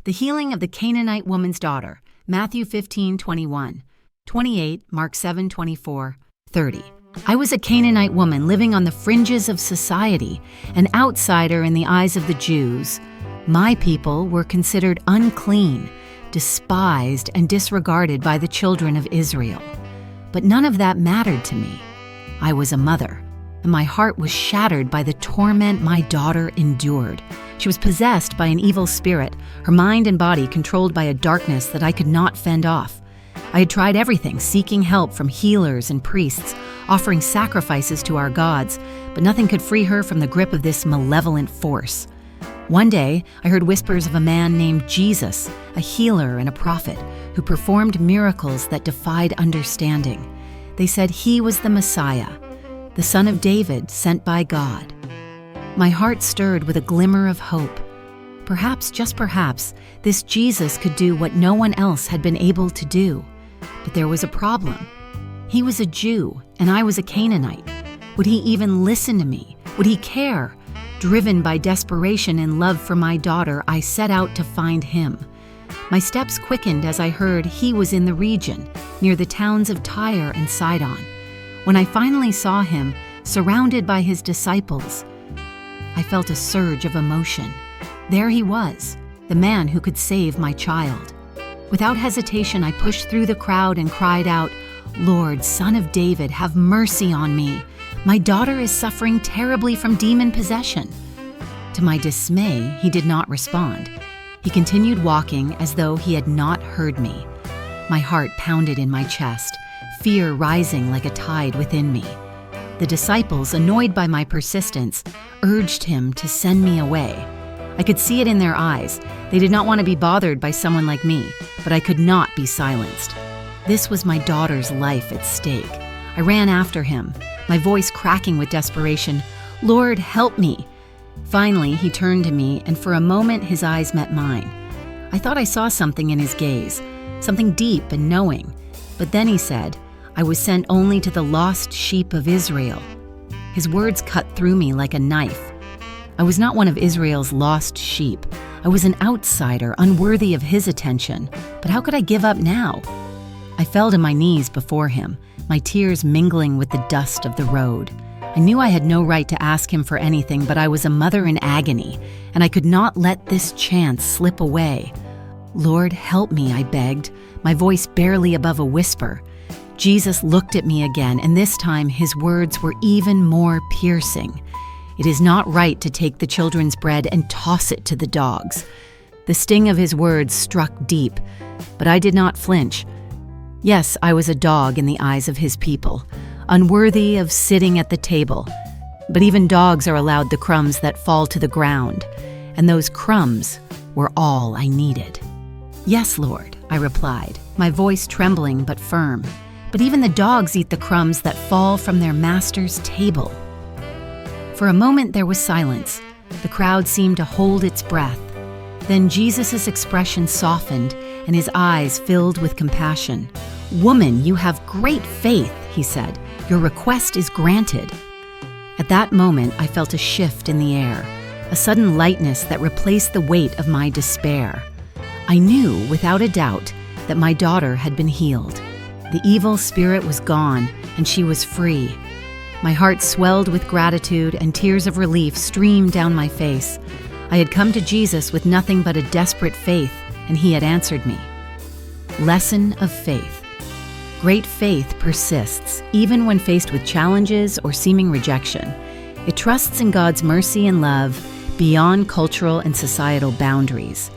The healing of the Canaanite woman's daughter, Matthew 15:21, 28, Mark 7:24, 30. I was a Canaanite woman living on the fringes of society, an outsider in the eyes of the Jews. My people were considered unclean, despised, and disregarded by the children of Israel. But none of that mattered to me. I was a mother, and my heart was shattered by the torment my daughter endured. She was possessed by an evil spirit, her mind and body controlled by a darkness that I could not fend off. I had tried everything, seeking help from healers and priests, offering sacrifices to our gods, but nothing could free her from the grip of this malevolent force. One day, I heard whispers of a man named Jesus, a healer and a prophet, who performed miracles that defied understanding. They said he was the Messiah, the Son of David sent by God. My heart stirred with a glimmer of hope. Perhaps, just perhaps, this Jesus could do what no one else had been able to do. But there was a problem. He was a Jew, and I was a Canaanite. Would he even listen to me? Would he care? Driven by desperation and love for my daughter, I set out to find him. My steps quickened as I heard he was in the region, near the towns of Tyre and Sidon. When I finally saw him, surrounded by his disciples, I felt a surge of emotion. There he was, the man who could save my child. Without hesitation, I pushed through the crowd and cried out, "Lord, Son of David, have mercy on me. My daughter is suffering terribly from demon possession." To my dismay, he did not respond. He continued walking as though he had not heard me. My heart pounded in my chest, fear rising like a tide within me. The disciples, annoyed by my persistence, urged him to send me away. I could see it in their eyes. They did not want to be bothered by someone like me, but I could not be silenced. This was my daughter's life at stake. I ran after him, my voice cracking with desperation. "Lord, help me." Finally, he turned to me, and for a moment his eyes met mine. I thought I saw something in his gaze, something deep and knowing. But then he said, "I was sent only to the lost sheep of Israel." His words cut through me like a knife. I was not one of Israel's lost sheep. I was an outsider, unworthy of his attention. But how could I give up now? I fell to my knees before him, my tears mingling with the dust of the road. I knew I had no right to ask him for anything, but I was a mother in agony, and I could not let this chance slip away. "Lord, help me," I begged, my voice barely above a whisper. Jesus looked at me again, and this time his words were even more piercing. "It is not right to take the children's bread and toss it to the dogs." The sting of his words struck deep, but I did not flinch. Yes, I was a dog in the eyes of his people, unworthy of sitting at the table. But even dogs are allowed the crumbs that fall to the ground, and those crumbs were all I needed. "Yes, Lord," I replied, my voice trembling but firm. "But even the dogs eat the crumbs that fall from their master's table." For a moment there was silence. The crowd seemed to hold its breath. Then Jesus' expression softened, and his eyes filled with compassion. "Woman, you have great faith," he said. "Your request is granted." At that moment, I felt a shift in the air, a sudden lightness that replaced the weight of my despair. I knew, without a doubt, that my daughter had been healed. The evil spirit was gone, and she was free. My heart swelled with gratitude, and tears of relief streamed down my face. I had come to Jesus with nothing but a desperate faith, and he had answered me. Lesson of faith. Great faith persists, even when faced with challenges or seeming rejection. It trusts in God's mercy and love beyond cultural and societal boundaries.